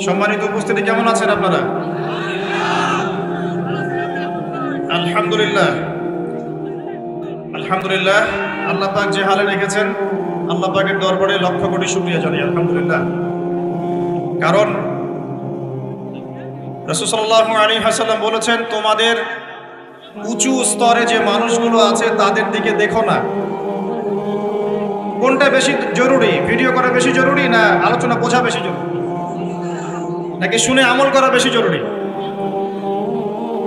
সম্মানিত উপস্থিতি, কেমন আছেন আপনারা? আলহামদুলিল্লাহ, আলহামদুলিল্লাহ। আল্লাহ পাক যে হালে রেখেছেন, আল্লাহ পাকের দরবারে লক্ষ কোটি শুকরিয়া জানাই, আলহামদুলিল্লাহ। কারণ রাসূল সাল্লাল্লাহু আলাইহি ওয়াসাল্লাম বলেছেন, তোমাদের উঁচু স্তরে যে মানুষগুলো আছে তাদের দিকে দেখো না। কোনটা বেশি জরুরি? ভিডিও করা বেশি জরুরি, না আলোচনা বোঝা বেশি জরুরি, নাকি শুনে আমল করা বেশি জরুরি?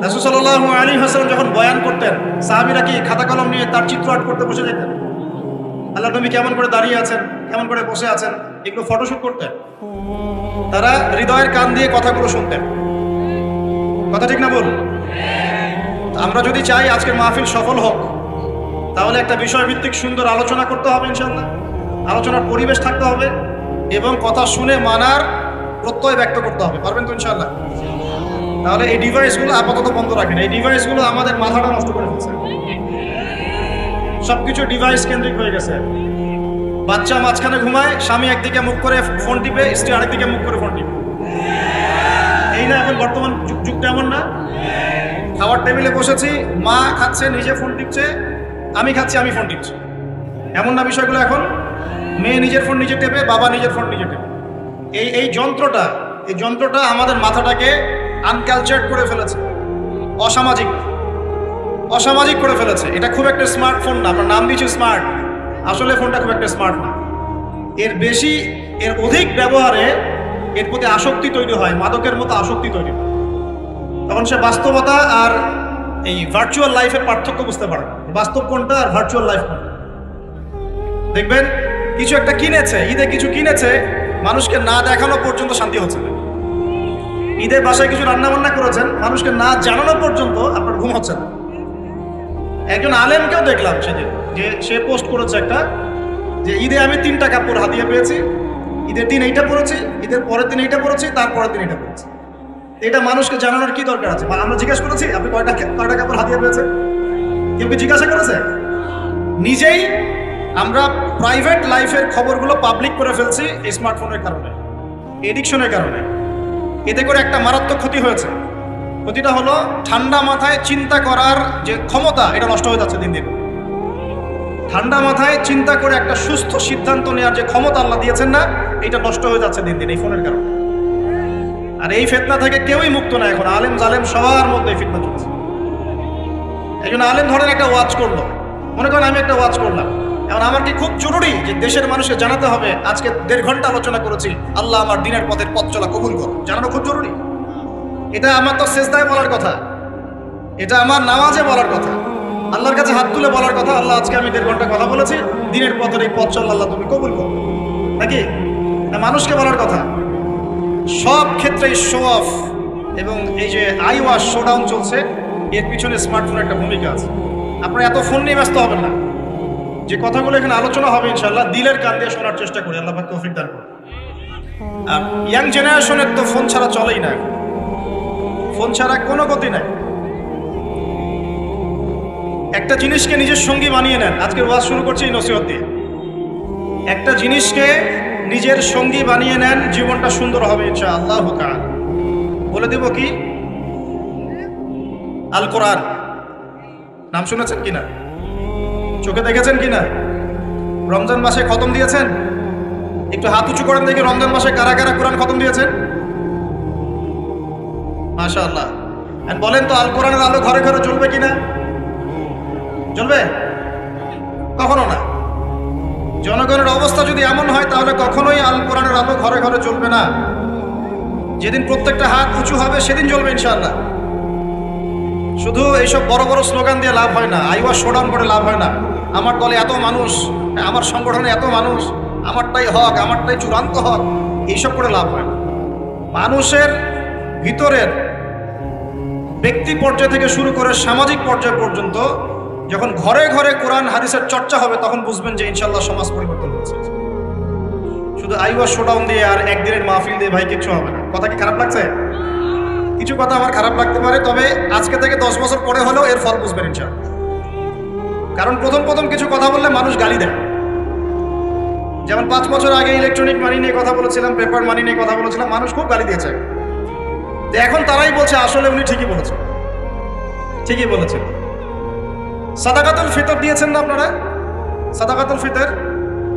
রাসূল সাল্লাল্লাহু আলাইহি ওয়াসাল্লাম যখন বয়ান করতেন, সাহাবীরা কি খাতা কলম নিয়ে তার চিত্র আর্ট করতে বসে যেতেন? আল্লাহর নবী কেমন করে দাঁড়িয়ে আছেন, কেমন করে বসে আছেন, এগুলো ফটোশুট করতেন? তারা হৃদয়ের কান দিয়ে কথাগুলো শুনতেন। কথা ঠিক না বল? আমরা যদি চাই আজকের মাহফিল সফল হোক, তাহলে একটা বিষয়ভিত্তিক সুন্দর আলোচনা করতে হবে ইনশাআল্লাহ। আলোচনার পরিবেশ থাকতে হবে এবং কথা শুনে মানার প্রত্যয় ব্যক্ত করতে হবে। পারবেন তো ইনশাআল্লাহ? তাহলে এই ডিভাইসগুলো আপাতত বন্ধ রাখেন। এই ডিভাইসগুলো আমাদের মাথাটা নষ্ট করে ফেলছে। সবকিছু ডিভাইস কেন্দ্রিক হয়ে গেছে। বাচ্চা মাঝখানে ঘুমায়, স্বামী একদিকে মুখ করে ফোন টিপে, স্ত্রী আরেকদিকে মুখ করে ফোন টিপে। এই না এখন বর্তমান যুগটা এমন না? খাবার টেবিলে বসেছি, মা খাচ্ছে নিজে ফোন টিপছে, আমি খাচ্ছি আমি ফোন টিপছি। এমন না বিষয়গুলো এখন? মেয়ে নিজের ফোন নিজে টেপে, বাবা নিজের ফোন নিজে টেপে। এই যন্ত্রটা আমাদের মাথাটাকে আনকালচার্ড করে ফেলেছে, অসামাজিক করে ফেলেছে। এটা খুব একটা স্মার্টফোন না, আমরা নাম দিচ্ছি স্মার্ট, আসলে ফোনটা খুব একটা স্মার্ট না। এর অধিক ব্যবহারে এর প্রতি আসক্তি তৈরি হয়, মাদকের মতো আসক্তি তৈরি হয়। তখন সে বাস্তবতা আর এই ভার্চুয়াল লাইফের পার্থক্য বুঝতে পারে না। বাস্তব কোনটা আর ভার্চুয়াল লাইফ কোনটা। দেখবেন কিছু একটা কিনেছে, ঈদে কিছু কিনেছে, মানুষকে না দেখানো পর্যন্ত শান্তি হচ্ছে না। ঈদের বাসায় কিছু রান্না বান্না করেছেন, মানুষকে না জানানো পর্যন্ত আপনার ঘুম হচ্ছে না। একজন আলেমকেও দেখলাম সেদিন, যে সে পোস্ট করেছে একটা, যে ঈদে আমি 3টা কাপড় হাতিয়ে পেয়েছি, ঈদের দিন এইটা পরেছি, ঈদের পরের দিন এইটা পরেছি, তারপরের দিন এইটা পরেছি। এটা মানুষকে জানানোর কি দরকার আছে? আমরা জিজ্ঞাসা করেছি আপনি কয়টা কাপড় হাতিয়ে পেয়েছেন? কেউ কি জিজ্ঞাসা করেছে? নিজেই আমরা প্রাইভেট লাইফের খবরগুলো পাবলিক করে ফেলছি এই স্মার্টফোনের কারণে, এডিকশনের কারণে। এতে করে একটা মারাত্মক ক্ষতি হয়েছে। ক্ষতিটা হলো ঠান্ডা মাথায় চিন্তা করার যে ক্ষমতা, এটা নষ্ট হয়ে যাচ্ছে দিন দিন। ঠান্ডা মাথায় চিন্তা করে একটা সুস্থ সিদ্ধান্ত নেওয়ার যে ক্ষমতা আল্লাহ দিয়েছেন না, এটা নষ্ট হয়ে যাচ্ছে দিন দিন এই ফোনের কারণে। আর এই ফিতনা থেকে কেউই মুক্ত না এখন, আলেম জালেম সবার মধ্যে এই ফিতনা চলছে। একজন আলেম ধরেন একটা ওয়াজ করলো, মনে করেন আমি একটা ওয়াজ করলাম, এখন আমার কি খুব জরুরি যে দেশের মানুষকে জানাতে হবে আজকে 1.5 ঘন্টা আলোচনা করেছি, আল্লাহ আমার দিনের পথের পথ চলা কবুল করো, জানানো খুব জরুরি? এটা আমার তো সেজদায় বলার কথা, এটা আমার নামাজে বলার কথা, আল্লাহর কাছে হাত তুলে বলার কথা, আল্লাহ আজকে আমি 1.5 ঘন্টা কথা বলেছি, দিনের পথের এই পথ চল আল্লাহ তুমি কবুল করো, নাকি? না মানুষকে বলার কথা। সব ক্ষেত্রেই শো অফ এবং এই যে আই ওয়াশ, শোডাউন চলছে, এর পিছনে স্মার্টফোনের একটা ভূমিকা আছে। আপনারা এত ফোন নিয়ে ব্যস্ত হবেন না। যে কথাগুলো এখানে আলোচনা হবে ইনশাআল্লাহ দিলের কান দিয়ে শোনার চেষ্টা করি, আল্লাহ পাক তৌফিক দান করুন। আর ইয়াং জেনারেশনের তো ফোন ছাড়া চলেই না, ফোন ছাড়া কোনো গতি নাই। একটা জিনিসকে নিজের সঙ্গী বানিয়ে নেন। আজকের ওয়াজ শুরু করছি এই নসিহত দিয়ে। একটা জিনিসকে নিজের সঙ্গী বানিয়ে নেন, জীবনটা সুন্দর হবে ইনশাআল্লাহ তাআলা। বলে দেব কি? আল কোরআন। নাম শুনেছেন কিনা? চোখে দেখেছেন কিনা? রমজান মাসে খতম দিয়েছেন? একটু হাত উঁচু করেন দেখি, রমজান মাসে কারা কারা কোরআন খতম দিয়েছেন? মাশাআল্লাহ। বলেন তো আল কোরআনের আলো ঘরে ঘরে জ্বলবে কিনা? জ্বলবে? কখনো না। জনগণের অবস্থা যদি এমন হয় তাহলে কখনোই আল কোরআনের আলো ঘরে ঘরে জ্বলবে না। যেদিন প্রত্যেকটা হাত উঁচু হবে সেদিন জ্বলবে ইনশাআল্লাহ। শুধু এইসব বড় বড় স্লোগান দিয়ে লাভ হয় না, আই ওয়াজ শোডাউন করে লাভ হয় না। আমার দলে এত মানুষ, আমার সংগঠনে এত মানুষ, আমারটাই হক, আমারটাই চূড়ান্ত হক, এইসব করে লাভ হয় না। মানুষের ভিতরের ব্যক্তি পর্যায় থেকে শুরু করে সামাজিক পর্যায় পর্যন্ত যখন ঘরে ঘরে কোরআন হাদিসের চর্চা হবে, তখন বুঝবেন যে ইনশাআল্লাহ সমাজ পরিবর্তন হচ্ছে। শুধু আই ওয়াজ শোডাউন দিয়ে আর একদিনের মাহফিল দিয়ে ভাই কিচ্ছু হবে না। কথা কি খারাপ লাগছে? কিছু কথা আমার খারাপ লাগতে পারে, তবে আজকে থেকে 10 বছর পরে হলেও এর ফল বুঝবেন ইনশাআল্লাহ। কারণ প্রথম কিছু কথা বললে মানুষ গালি দেয়, যেমন 5 বছর আগে ইলেকট্রনিক মানি নিয়ে কথা বলেছিলাম, পেপার মানি নিয়ে কথা বলেছিলাম, মানুষ খুব গালি দিয়েছে। তো এখন তারাই বলছে আসলে উনি ঠিকই বলেছেন, ঠিকই বলেছেন। সাদাকাতুল ফিতর দিয়েছেন না আপনারা? সাদাকাতুল ফিতর,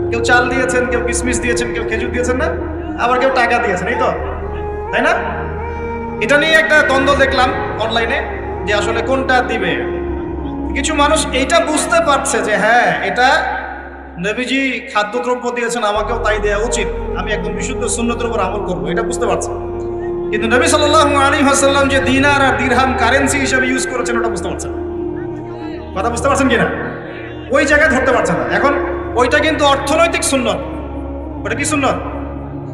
কেউ চাল দিয়েছেন, কেউ কিশমিশ দিয়েছেন, কেউ খেজুর দিয়েছেন না, আবার কেউ টাকা দিয়েছেন, এই তো, তাই না? এটা নিয়ে একটা দ্বন্দ্ব দেখলাম অনলাইনে যে আসলে কোনটা দিবে। কিছু মানুষ এইটা বুঝতে পারছে যে হ্যাঁ, এটা নবীজি খাদ্যদ্রব্য দিয়েছেন, আমাকেও তাই দেওয়া উচিত, আমি একদম বিশুদ্ধ সুন্নতের উপর আমল করবো, এটা বুঝতে পারছে। কিন্তু নবী সাল্লাল্লাহু আলাইহি ওয়াসাল্লাম যে দিনার আর দিরহাম কারেন্সি হিসেবে ইউজ করেছেন ওটা বুঝতে পারছেন। কথা বুঝতে পারছেন কিনা? ওই জায়গায় ধরতে পারছেন না। এখন ওইটা কিন্তু অর্থনৈতিক সুন্নত। ওটা কি সুন্নত?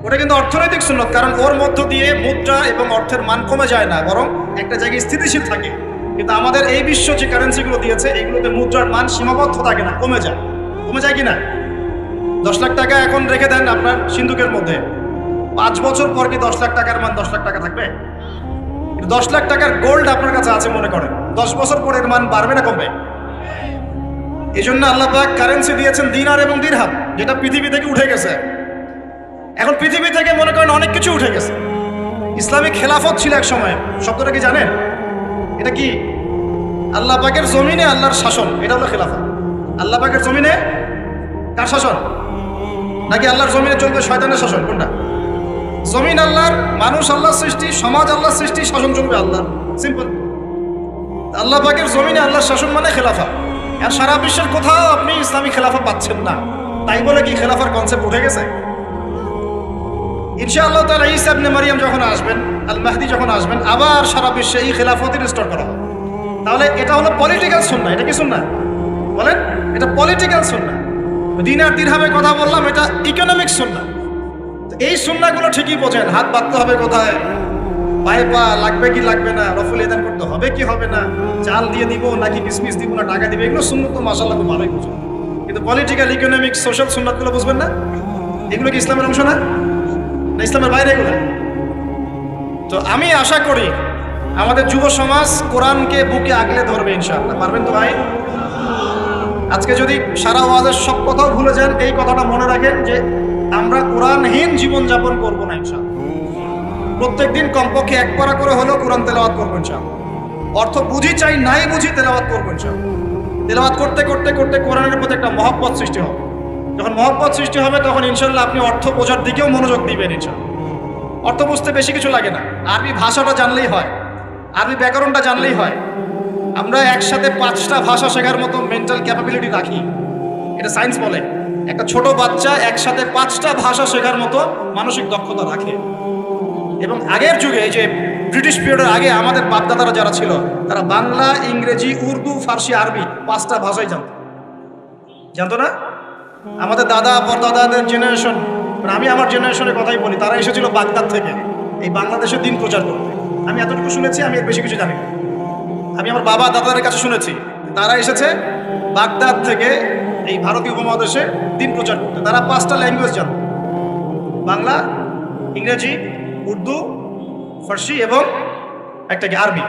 ওটা কিন্তু অর্থনৈতিক সুন্নত, কারণ ওর মধ্য দিয়ে মুদ্রা এবং অর্থের মান কমে যায় না, বরং একটা জায়গায় স্থিতিশীল থাকে। কিন্তু আমাদের এই বিশ্ব যে কারেন্সিগুলো দিয়েছে এগুলোতে মুদ্রার মান সীমাবদ্ধ থাকে না, কমে যায়। কমে যায় কিনা? 10 লাখ টাকা এখন রেখে দেন আপনার সিন্ধুকের মধ্যে, 5 বছর পর কি 10 লাখ টাকার মান 10 লাখ টাকা থাকবে? 10 লাখ টাকার গোল্ড আপনার কাছে আছে মনে করেন, 10 বছর পর এর মান বাড়বে না কমবে? এই জন্য আল্লাহ পাক কারেন্সি দিয়েছেন দিনার এবং দিরহাম, যেটা পৃথিবী থেকে উঠে গেছে। এখন পৃথিবী থেকে মনে করেন অনেক কিছু উঠে গেছে। ইসলামিক খেলাফত ছিল এক সময়, শব্দটা কি জানেন? এটা কি? আল্লাহ পাকের জমিনে আল্লাহর শাসন, এটা হলো খেলাফত। আল্লাহ পাকের জমিনে কার শাসন? নাকি আল্লাহর জমিনে চলবে শয়তানের শাসন? কোনটা? জমিন আল্লাহর, মানুষ আল্লাহর সৃষ্টি, সমাজ আল্লাহর সৃষ্টি, শাসন চলবে আল্লাহ। সিম্পল। আল্লাহ পাকের জমিনে আল্লাহর শাসন মানে খেলাফত। আর সারা বিশ্বের কোথাও আপনি ইসলামী খেলাফত পাচ্ছেন না। তাই বলে কি খেলাফার কনসেপ্ট উঠে গেছে? ইনশাআল্লাহ তাআলা ঈসা ইবনে মারইয়াম যখন আসবেন, আল মাহদি যখন আসবেন, আবার সারা বিশ্বে এই খেলাফতই রিস্টোর করা হবে। তাহলে এটা হলো পলিটিক্যাল সুন্নাহ। এটা কি সুন্নাহ বলেন? এটা পলিটিক্যাল সুন্নাহ। দিনার দিরহামের কথা বললাম, এটা ইকোনমিক সুন্নাহ। এই সুন্নাহগুলো ঠিকই বোঝেন। হাত বাঁধতে হবে কোথায়, পায়ে পা লাগবে কি লাগবে না, রফুল এদান করতে হবে কি হবে না, চাল দিয়ে দিব নাকি কিসমিস দিব না টাকা দিব, এগুলো সুন্নাত তো মাশাআল্লাহ খুব ভালোই বুঝুন। কিন্তু পলিটিক্যাল, ইকোনমিক, সোশ্যাল সুন্নাতগুলো বুঝবেন না। এগুলো কি ইসলামের অংশ না? না ইসলামের বাইরে এগুলো? তো আমি আশা করি আমাদের যুব সমাজ কোরআনকে বুকে আগলে ধরবে ইনশাআল্লাহ। পারবেন তো ভাই? আজকে যদি সারা ওয়াজের সব কথাও ভুলে যান, এই কথাটা মনে রাখেন যে আমরা কোরআনহীন জীবনযাপন করবো না ইনশাআল্লাহ। প্রত্যেকদিন কমপক্ষে 1 পারা করে হলেও কোরআন তেলাওয়াত করবো ইনশাআল্লাহ। অর্থ বুঝি চাই নাই বুঝি তেলাওয়াত করবো ইনশাআল্লাহ। তেলাওয়াত করতে করতে করতে কোরআনের প্রতি একটা মহব্বত সৃষ্টি হবে। যখন মহব্বত সৃষ্টি হবে তখন ইনশাআল্লাহ আপনি অর্থ বোঝার দিকেও মনোযোগ দিবেন ইনশাআল্লাহ। অর্থ বুঝতে বেশি কিছু লাগে না, আরবি ভাষাটা জানলেই হয়, আরবি ব্যাকরণটা জানলেই হয়। আমরা একসাথে 5টা ভাষা শেখার মতো মেন্টাল ক্যাপাবিলিটি রাখি, এটা সায়েন্স বলে। একটা ছোট বাচ্চা একসাথে 5টা ভাষা শেখার মতো মানসিক দক্ষতা রাখে। এবং আগের যুগে, এই যে ব্রিটিশ পিরিয়ডের আগে আমাদের বাপদাদারা যারা ছিল, তারা বাংলা, ইংরেজি, উর্দু, ফার্সি, আরবি 5টা ভাষাই জানতো না? আমাদের দাদা পরদাদাদের জেনারেশন, আমি আমার জেনারেশনের কথাই বলি, তারা এসেছিল বাগদাদ থেকে এই বাংলাদেশের দিন প্রচার করতে। আমি এতটুকু শুনেছি, আমি এর বেশি কিছু জানি না। আমি আমার বাবা দাদাদের কাছে শুনেছি তারা এসেছে বাগদাদ থেকে এই ভারতীয় উপমহাদেশে দিন প্রচার করতে। তারা 5টা ল্যাঙ্গুয়েজ জানত, বাংলা, ইংরেজি, উর্দু, ফার্সি এবং একটা কি আরবি।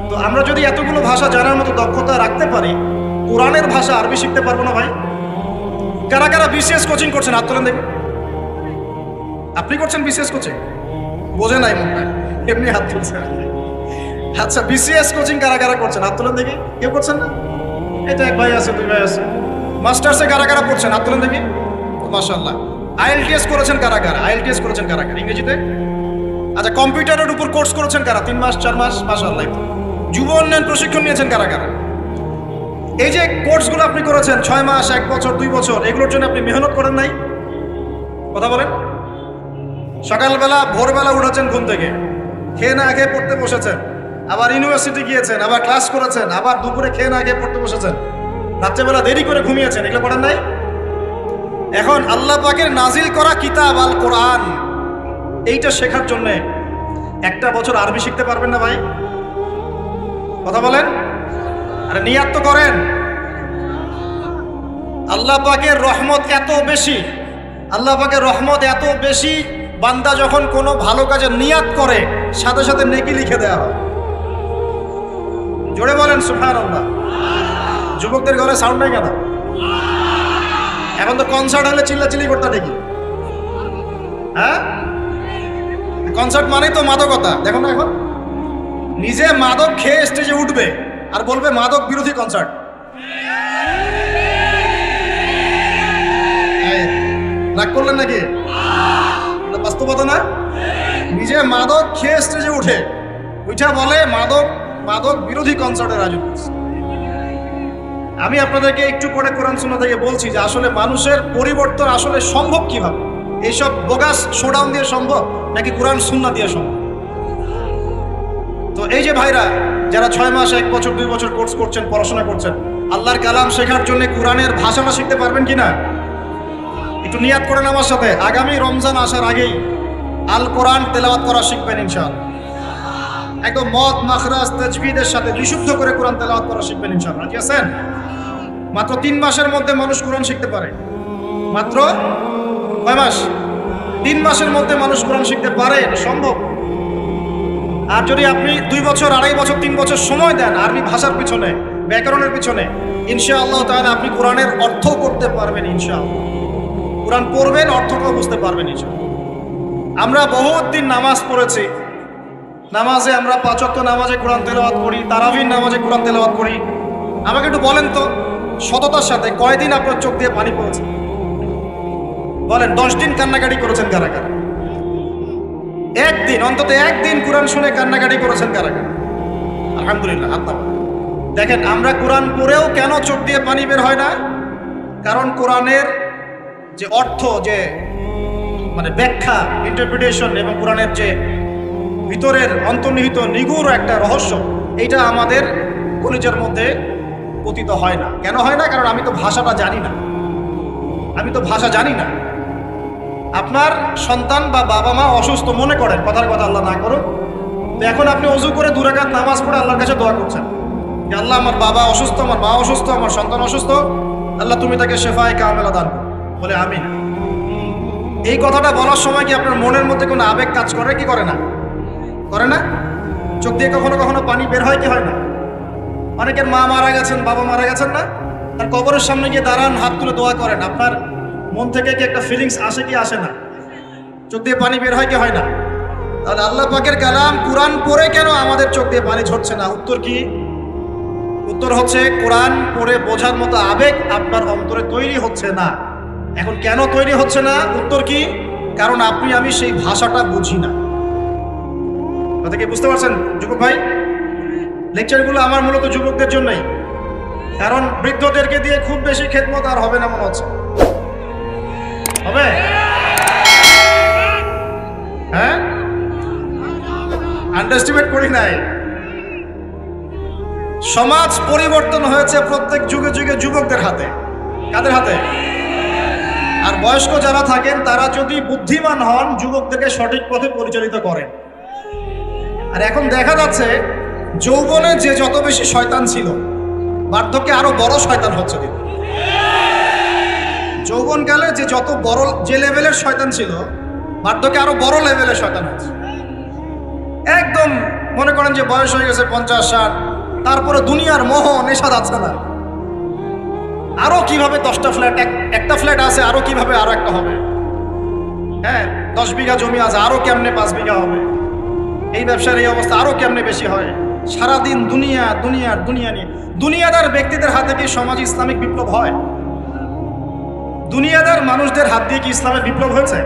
তো আমরা যদি এতগুলো ভাষা জানার মতো দক্ষতা রাখতে পারি, কোরআনের ভাষা আরবি শিখতে পারবো না ভাই? কারা কারা বিসিএস কোচিং করছেন হাত তোলেন দেখি। আপনি করছেন বিসিএস কোচিং? বোঝে নাই মনে হয়, এমনি হাত তুলছে। আচ্ছা, বিসিএস কোচিং কারা কারা করছেন হাত তোলেন দেখি। কেউ করছেন না? এটা 1 ভাই আছে, 2 ভাই আছে। মাস্টার্সে কারা কারা করছেন হাত তোলেন দেখি। মাশাআল্লাহ। আইএলটিএস করেছেন কারা কারা? আইএলটিএস করেছেন কারা কারা ইংরেজিতে? আচ্ছা, কম্পিউটারের উপর কোর্স করেছেন কারা? 3 মাস 4 মাস? মাশাআল্লাহ। যুব উন্নয়ন প্রশিক্ষণ নিয়েছেন কারা কারা? এই যে কোর্সগুলো আপনি করেছেন 6 মাস, 1 বছর, 2 বছর, এগুলোর জন্য আপনি মেহনত করেন নাই? কথা বলেন। সকালবেলা ভোরবেলা উঠেছেন ঘুম থেকে, খেয়ে না খেয়ে পড়তে বসেছেন, আবার ইউনিভার্সিটি গিয়েছেন, আবার ক্লাস করেছেন, আবার দুপুরে খেয়ে না খেয়ে পড়তে বসেছেন, রাত্রেবেলা দেরি করে ঘুমিয়েছেন, এগুলো পড়েন নাই? এখন আল্লাহ পাকের নাজিল করা কিতাব আল কোরআন, এইটা শেখার জন্য 1টা বছর আরবি শিখতে পারবেন না ভাই? কথা বলেন। আরে নিয়াত তো করেন। আল্লাহ পাকের রহমত এত বেশি, আল্লাহ পাকের রহমত এত বেশি, বান্দা যখন কোনো ভালো কাজে নিয়াত করে সাথে সাথে নেকি লিখে দেওয়া হয়। জোরে বলেন সুবহানাল্লাহ। যুবকদের ঘরে সাউন্ড নাই কেন? এখন তো কনসার্ট হলে চিল্লাচিল্লি করতে দেখি। হ্যাঁ, কনসার্ট মানেই তো মাদকতা। দেখো না, এখন নিজে মাদক খেয়ে স্টেজে উঠবে আর বলবে মাদক বিরোধী কনসার্ট। রাগ করলেন নাকি? বাস্তবতা না? নিজে মাদক খেয়ে স্টেজে উঠে উঠা বলে মাদক বিরোধী কনসার্টের আয়োজন করছে। আমি আপনাদেরকে একটু পরে কোরআন সুন্নাহ থেকে বলছি যে আসলে মানুষের পরিবর্তন আসলে সম্ভব কিভাবে। এইসব বোগাস শোডাউন দিয়ে সম্ভব নাকি কোরআন সুন্নাহ দিয়ে সম্ভব? তো এই যে ভাইরা যারা 6 মাস 1 বছর 2 বছর কোর্স করছেন, পড়াশোনা করছেন, আল্লাহর কালাম শেখার জন্য কোরআনের ভাষাটা শিখতে পারবেন কিনা একটু নিয়াত করেন আমার সাথে। আগামী রমজান আসার আগেই আল কোরআন তেলাওয়াত করা শিখবেন ইনশাআল্লাহ। একদম মদ মাখরাজ তাজবিদের সাথে বিশুদ্ধ করে কোরআন তেলাওয়াত করা শিখবেন ইনশাআল্লাহ। ঠিক আছেন? মাত্র 3 মাসের মধ্যে মানুষ কোরআন শিখতে পারে। মাত্র কয় মাস? 3 মাসের মধ্যে মানুষ কোরআন শিখতে পারে, সম্ভব। আর যদি আপনি 2 বছর 2.5 বছর 3 বছর সময় দেন আরবি ভাষার পিছনে, ব্যাকরণের পিছনে, ইনশাআল্লাহ তাআলা আপনি কোরআনের অর্থ করতে পারবেন ইনশাআল্লাহ। কোরআন পড়বেন, অর্থটাও বুঝতে পারবেন ইনশাআল্লাহ। আমরা বহুত দিন নামাজ পড়েছি, নামাজে আমরা 5 ওয়াক্ত নামাজে কোরআন তেলাওয়াত করি, তারাবির নামাজে কোরআন তেলাওয়াত করি। আমাকে একটু বলেন তো সততার সাথে কয়দিন আপনার চোখ দিয়ে পানি পড়েছে? বলেন 10 দিন কান্নাকাটি করেছেন কারা কারা? একদিন, অন্তত একদিন কোরআন শুনে কান্নাকাটি করেছেন কারা কারা? আলহামদুলিল্লাহ। আত্মা দেখেন, আমরা কোরআন পড়েও কেন চোখ দিয়ে পানি বের হয় না? কারণ কোরআনের যে অর্থ, যে মানে ব্যাখ্যা, ইন্টারপ্রিটেশন এবং কোরআনের যে ভিতরের অন্তর্নিহিত নিগুড় একটা রহস্য, এইটা আমাদের কলিজার মধ্যে পতিত হয় না। কেন হয় না? কারণ আমি তো ভাষাটা জানি না। আমি তো ভাষা জানি না। আপনার সন্তান বা বাবা মা অসুস্থ, মনে করেন, কথার কথা আল্লাহ না করুন, তো এখন আপনি ওযু করে 2 রাকাত নামাজ পড়ে আল্লাহর কাছে দোয়া করছেন যে আল্লাহ আমার বাবা অসুস্থ, আমার মা অসুস্থ, আমার সন্তান অসুস্থ, আল্লাহ তুমি তাকে শেফায়ে কামেলা দান করো, বলে আমিন। এই কথাটা বলার সময় কি আপনার মনের মধ্যে কোনো আবেগ কাজ করে কি করে না? করে না? চোখ দিয়ে কখনো কখনো পানি বের হয় কি হয় না? অনেকের মা মারা গেছেন, বাবা মারা গেছেন না, তার কবরের সামনে গিয়ে দাঁড়ান, হাত তুলে দোয়া করেন, আপনার মন থেকে কি একটা ফিলিংস আসে কি আসে না? চোখ দিয়ে পানি বের হয় কি হয় না? তাহলে আল্লাহ পাকের কালাম কোরআন পড়ে কেন আমাদের চোখ দিয়ে পানি ঝরছে না? উত্তর কি? উত্তর হচ্ছে কোরআন পড়ে বোঝার মতো আবেগ আপনার অন্তরে তৈরি হচ্ছে না। এখন কেন তৈরি হচ্ছে না? উত্তর কি? কারণ আপনি আমি সেই ভাষাটা বুঝি না। কথা কি বুঝতে পারছেন যুবক ভাই? লেকচারগুলো আমার মূলত যুবকদের জন্যই, কারণ বৃদ্ধদেরকে দিয়ে খুব বেশি খেদমত আর হবে না মনে হচ্ছে। হবে? হ্যাঁ, আন্ডারস্টিমেট করি নাই। সমাজ পরিবর্তন হয়েছে প্রত্যেক যুগে যুগে যুবকদের হাতে। কাদের হাতে? আর বয়স্ক যারা থাকেন তারা যদি বুদ্ধিমান হন, যুবকদেরকে সঠিক পথে পরিচালিত করেন। আর এখন দেখা যাচ্ছে যৌবনে যে যত বেশি শয়তান ছিল, বার্ধক্যে আরো বড় শয়তান হচ্ছে। যৌবনকালে যে যত বড় যে লেভেলের শয়তান ছিল, বার্ধক্যে আরো বড় লেভেলের শয়তান হচ্ছে। একদম মনে করেন যে বয়স হয়ে গেছে 50-60, তারপরে দুনিয়ার মোহ নেশা যাচ্ছে না। আরো কিভাবে 10টা ফ্ল্যাট, একটা ফ্ল্যাট আছে, আরো কিভাবে আরো একটা হবে। হ্যাঁ, 10 বিঘা জমি আছে, আরো কেমনে 5 বিঘা হবে। এই ব্যবসার এই অবস্থা আরো কেমনে বেশি হয়। সারাদিন দুনিয়া দুনিয়া দুনিয়া নিয়ে। দুনিয়াদার ব্যক্তিদের হাতে কি সমাজ ইসলামিক বিপ্লব হয়? দুনিয়াদার মানুষদের হাত দিয়ে কি ইসলামের বিপ্লব হয়েছে?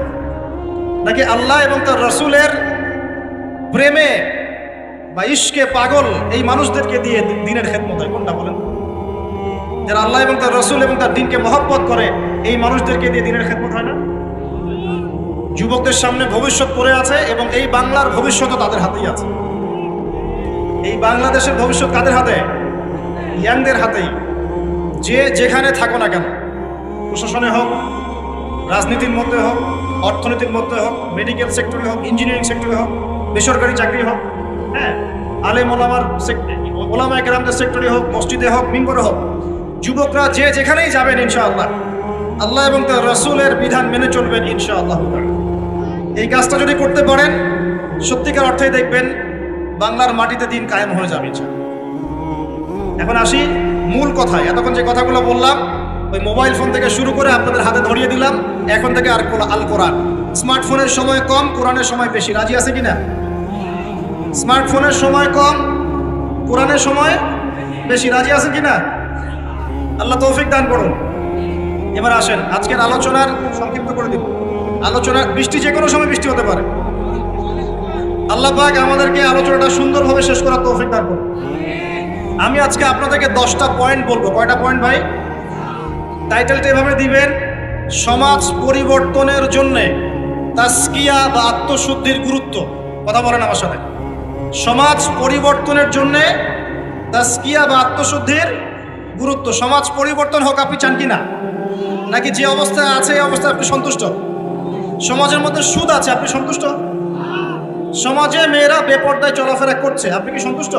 নাকি আল্লাহ এবং তার রসুলের প্রেমে বা ইশকে পাগল এই মানুষদেরকে দিয়ে দিনের খেদমত হয়? কোনটা বলেন? যারা আল্লাহ এবং তার রসুল এবং তার দিনকে মহব্বত করে, এই মানুষদেরকে দিয়ে দিনের খেদমত হয় না? যুবকদের সামনে ভবিষ্যৎ পড়ে আছে এবং এই বাংলার ভবিষ্যৎও তাদের হাতেই আছে। এই বাংলাদেশের ভবিষ্যৎ কাদের হাতে? ইয়াংদের হাতেই। যে যেখানে থাকো না কেন, প্রশাসনে হোক, রাজনীতির মধ্যে হোক, অর্থনীতির মধ্যে হোক, মেডিকেল সেক্টরে হোক, ইঞ্জিনিয়ারিং সেক্টরে হোক, বেসরকারি চাকরি হোক, হ্যাঁ, আলেম ওলামা কেরামদের সেক্টরে হোক, মসজিদে হোক, মিম্বরে হোক, যুবকরা যে যেখানেই যাবেন ইনশাআল্লাহ আল্লাহ এবং তার রসুলের বিধান মেনে চলবেন ইনশাআল্লাহ। এই কাজটা যদি করতে পারেন, সত্যিকার অর্থেই দেখবেন বাংলার মাটিতে দিন কায়েম হয়ে যাবে। এখন আসি মূল কথায়। এতক্ষণ যে কথাগুলো বললাম ওই মোবাইল ফোন থেকে শুরু করে আপনাদের হাতে ধরিয়ে দিলাম, এখন থেকে আর আল কোরআন। স্মার্টফোনের সময় কম, কোরআনের সময় বেশি। রাজি আছে কিনা? স্মার্টফোনের সময় কম, কোরআনের সময় বেশি। রাজি আছে কিনা? আল্লাহ তৌফিক দান করুন। এবার আসেন আজকের আলোচনার সংক্ষিপ্ত করে দিব। আলোচনা বৃষ্টি যে কোনো সময় বৃষ্টি হতে পারে। আল্লাহ পাক আমাদেরকে আলোচনাটা সুন্দরভাবে শেষ করার তৌফিক দান করুন। আমি আজকে আপনাদেরকে 10টা পয়েন্ট বলবো। কয়টা পয়েন্ট ভাই? টাইটেলটা এভাবে দিবেন, সমাজ পরিবর্তনের জন্য তাসকিয়া বা আত্মশুদ্ধির গুরুত্ব। কথা বলেন আমার সাথে। সমাজ পরিবর্তনের জন্য তাসকিয়া বা আত্মশুদ্ধির গুরুত্ব। সমাজ পরিবর্তন হোক আপনি চান কিনা? নাকি যে অবস্থায় আছে এই অবস্থায় আপনি সন্তুষ্ট? সমাজের মধ্যে সুদ আছে, আপনি সন্তুষ্ট? সমাজে মেয়েরা বেপর্দায় চলাফেরা করছে, আপনি কি সন্তুষ্ট?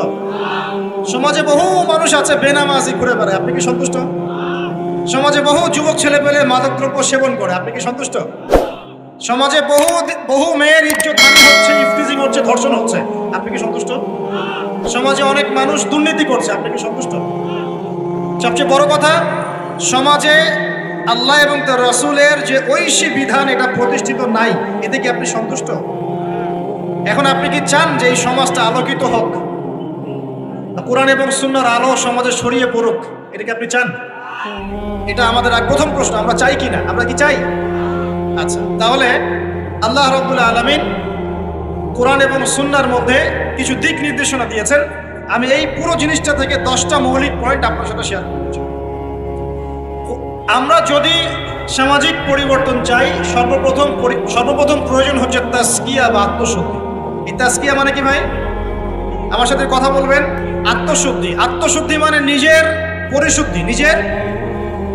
সমাজে বহু মানুষ আছে বেনামাজি ঘুরে বেড়ায়, আপনি কি সন্তুষ্ট? সমাজে বহু যুবক ছেলে পেলে মাদকদ্রব্য সেবন করে, আপনি কি সন্তুষ্ট? সমাজে বহু মেয়ের ইজ্জত হানি হচ্ছে, ইফতিজিং হচ্ছে, ধর্ষণ হচ্ছে, আপনি কি সন্তুষ্ট? সমাজে অনেক মানুষ দুর্নীতি করছে, আপনি কি সন্তুষ্ট? সবচেয়ে বড় কথা, সমাজে আল্লাহ এবং তার রাসূলের যে ঐশী বিধান এটা প্রতিষ্ঠিত নাই, এতে কি আপনি সন্তুষ্ট? এখন আপনি কি চান যে এই সমাজটা আলোকিত হোক, কোরআন এবং সুন্নাহর আলো সমাজে ছড়িয়ে পড়ুক? এটা কি আপনি চান? এটা আমাদের প্রথম প্রশ্ন, আমরা চাই কিনা? আমরা কি চাই? আচ্ছা, তাহলে আল্লাহ রাব্বুল আলামিন কোরআন এবং সুন্নাহর মধ্যে কিছু দিক নির্দেশনা দিয়েছেন। আমি এই পুরো জিনিসটা থেকে 10টা মৌলিক পয়েন্ট আপনার সাথে শেয়ার করতে চাই। আমরা যদি সামাজিক পরিবর্তন চাই, সর্বপ্রথম প্রয়োজন হচ্ছে তাসকিয়া বা আত্মশুদ্ধি। এই তাসকিয়া মানে কি ভাই? আমার সাথে কথা বলবেন। আত্মশুদ্ধি। আত্মশুদ্ধি মানে নিজের পরিশুদ্ধি, নিজের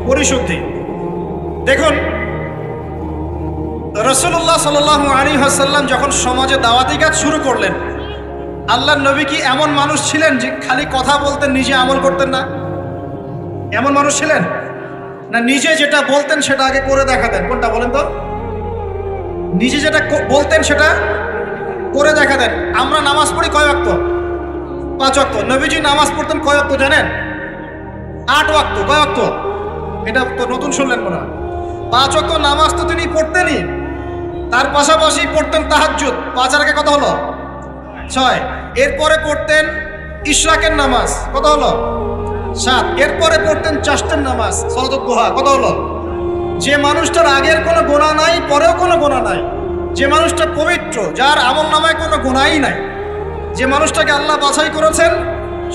পরিশুদ্ধি। দেখুন, রাসূলুল্লাহ সাল্লাল্লাহু আলাইহি ওয়াসাল্লাম যখন সমাজে দাওয়াতি কাজ শুরু করলেন, আল্লাহর নবী কি এমন মানুষ ছিলেন যে খালি কথা বলতেন, নিজে আমল করতেন না? এমন মানুষ ছিলেন না? নিজে যেটা বলতেন সেটা আগে করে দেখাতেন। কোনটা বলেন তো? নিজে যেটা বলতেন সেটা করে দেখাতেন। আমরা নামাজ পড়ি কয় ওয়াক্ত? 5 ওয়াক্ত। নবীজি নামাজ পড়তেন কয় ওয়াক্ত জানেন? 8 ওয়াক্ত। কয় ওয়াক্ত? এটা তো নতুন শুনলেন মনে হয়। 5 ওয়াক্ত নামাজ তো তিনি পড়তেনই, তার পাশাপাশি পড়তেন তাহাজ্জুদ। 5 আর আগে কত হলো? 6। এরপরে পড়তেন ইশরাকের নামাজ, কত হলো? 7। এরপরে পড়তেন চাষ্টের নামাজ, সালাতুদ দুহা, কত হলো? যে মানুষটার আগের কোনো গুনাহ নাই, পরেও কোনো গুনাহ নাই, যে মানুষটা পবিত্র, যার আমলনামায় কোনো গুনাহই নাই, যে মানুষটাকে আল্লাহ বাছাই করেছেন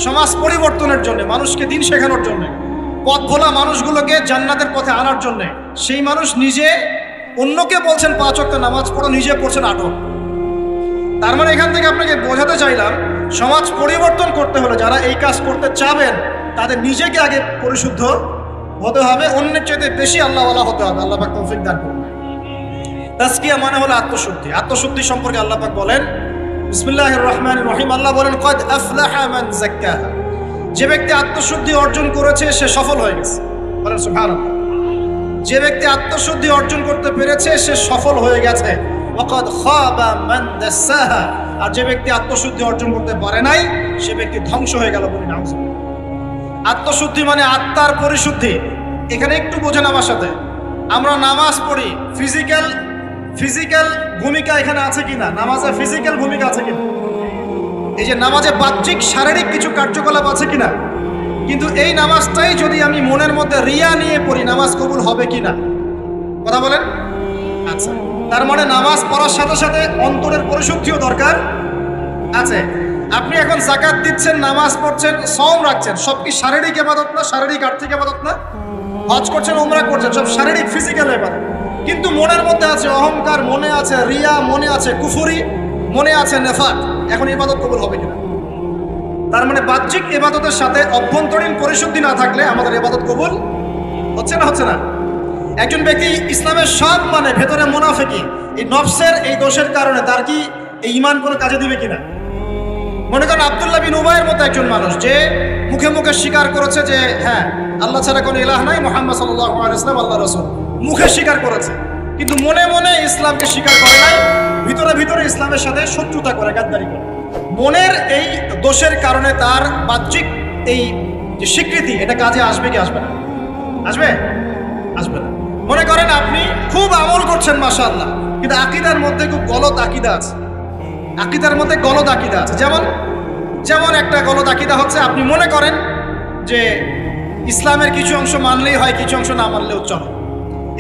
সমাজ পরিবর্তনের জন্য, মানুষকে দিন শেখানোর জন্য, পথ ভোলা মানুষগুলোকে জান্নাতের পথে আনার জন্য, সেই মানুষ নিজে অন্যকে বলছেন 5 ওয়াক্ত নামাজ পড়ো, নিজে পড়ছেন 8 ওয়াক্ত। তার মানে এখান থেকে আপনাকে বোঝাতে চাইলাম, সমাজ পরিবর্তন করতে হলে যারা এই কাজ করতে চাবেন তাদের নিজেকে আগে পরিশুদ্ধ হতে হবে, অন্যের চাইতে বেশি আল্লাহওয়ালা হতে হবে। আল্লাহ পাক তৌফিক দান করুন। তাসকিয়া মানে হলো আত্মশুদ্ধি। আত্মশুদ্ধি সম্পর্কে আল্লাহ পাক বলেন, বিসমিল্লাহির রহমানির রহিম, আল্লাহ বলেন, ক্বাদ আফলাহা মান যাক্কাহা। যে ব্যক্তি আত্মশুদ্ধি অর্জন করেছে সে সফল হয়ে গেছে। বলেন সুবহানাল্লাহ। যে ব্যক্তি আত্মশুদ্ধি অর্জন করতে পেরেছে সে সফল হয়ে গেছে। ওয়াকাদ খাবা মান দাসাহা। আর যে ব্যক্তি আত্মশুদ্ধি অর্জন করতে পারে নাই সে ব্যক্তি ধ্বংস হয়ে গেল। বলি নাউযুবিল্লাহ। আত্মশুদ্ধি মানে আত্মার পরিশুদ্ধি। এখানে একটু বোঝেন আমার সাথে। আমরা নামাজ পড়ি, ফিজিক্যাল ভূমিকা এখানে আছে কিনা? নামাজে ফিজিক্যাল ভূমিকা আছে কিনা? এই যে নামাজে বাহ্যিক শারীরিক কিছু কার্যকলাপ আছে কিনা? কিন্তু এই নামাজটাই যদি আমি মনের মধ্যে রিয়া নিয়ে পড়ি, নামাজ কবুল হবে কিনা? কথা বলেন। আচ্ছা, তার মানে নামাজ পড়ার সাথে সাথে অন্তরের পরিশুদ্ধিও দরকার আছে। আপনি এখন যাকাত দিচ্ছেন, নামাজ পড়ছেন, সওম রাখছেন, সব কি শারীরিক ইবাদত না? শারীরিক আর্থিক ইবাদত না? হজ করছেন, উমরা করছেন, সব শারীরিক ফিজিক্যাল ইবাদত। কিন্তু মনের মধ্যে আছে অহংকার, মনে আছে রিয়া, মনে আছে কুফরি, মনে আছে নেফাক। এখন ইবাদত কবুল হবে কিনা? তার মানে বাহ্যিক ইবাদতের সাথে অভ্যন্তরীণ পরিশুদ্ধি না থাকলে আমাদের ইবাদত কবুল হচ্ছে না। হচ্ছে না। একজন ব্যক্তি ইসলামের সব মানে ভেতরে মুনাফিকি, এই নফসের এই দোষের কারণে তার কি এই ঈমান কোনো কাজে দিবে কিনা? মনে করেন আব্দুল্লাহ বিন উবাইয়ের মতো একজন মানুষ যে মুখে মুখে স্বীকার করেছে যে হ্যাঁ আল্লাহ ছাড়া কোনো ইলাহ নাই, মুহাম্মদ সাল্লাল্লাহু আলাইহি ওয়াসাল্লাম আল্লাহর রাসূল, মুখে স্বীকার করেছে কিন্তু মনে মনে ইসলামকে স্বীকার করে নাই, ভিতরে ভিতরে ইসলামের সাথে শত্রুতা করে, গাদ্দারি করে। মনের এই দোষের কারণে তার বাহ্যিক এই যে স্বীকৃতি এটা কাজে আসবে কি আসবে না? আসবে। আসবে না। মনে করেন আপনি খুব আমল করছেন মাশাআল্লাহ, কিন্তু আকীদার মধ্যে খুব গলদ আকীদা আছে, আকীদার মধ্যে গলদ আকীদা আছে। যেমন একটা গলদ আকীদা হচ্ছে, আপনি মনে করেন যে ইসলামের কিছু অংশ মানলেই হয়, কিছু অংশ না মানলেও চলে।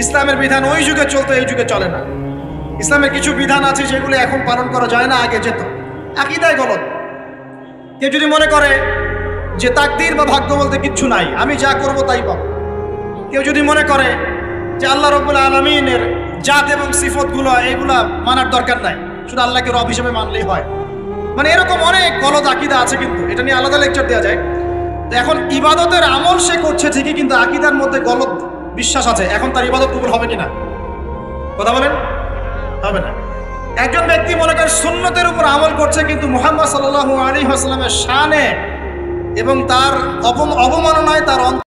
ইসলামের বিধান ওই যুগে চলতো, এই যুগে চলে না। ইসলামের কিছু বিধান আছে যেগুলো এখন পালন করা যায় না, আগে যেত। আকীদায় গলদ। কেউ যদি মনে করে যে তাকদীর বা ভাগ্য বলতে কিচ্ছু নাই, আমি যা করব তাই পাবো। কেউ যদি মনে করে যে আল্লাহ রাব্বুল আলামিনের জাত এবং সিফতগুলো এগুলা মানার দরকার নাই, শুধু আল্লাহকে রব হিসেবে মানলেই হয়, মানে এরকম অনেক গলদ আকীদা আছে। কিন্তু এটা নিয়ে আলাদা লেকচার দেওয়া যায়। তো এখন ইবাদতের আমল সে করছে ঠিকই, কিন্তু আকীদার মধ্যে গলদ বিশ্বাস আছে। এখন তার ইবাদত কবুল হবে কিনা? কথা বলেন, হবে না। একজন ব্যক্তি মনে করেন সুন্নতের উপর আমল করছে, কিন্তু মুহাম্মদ সাল্লাল্লাহু আলাইহি ওয়াসাল্লামের শানে এবং তার অবমাননায় তার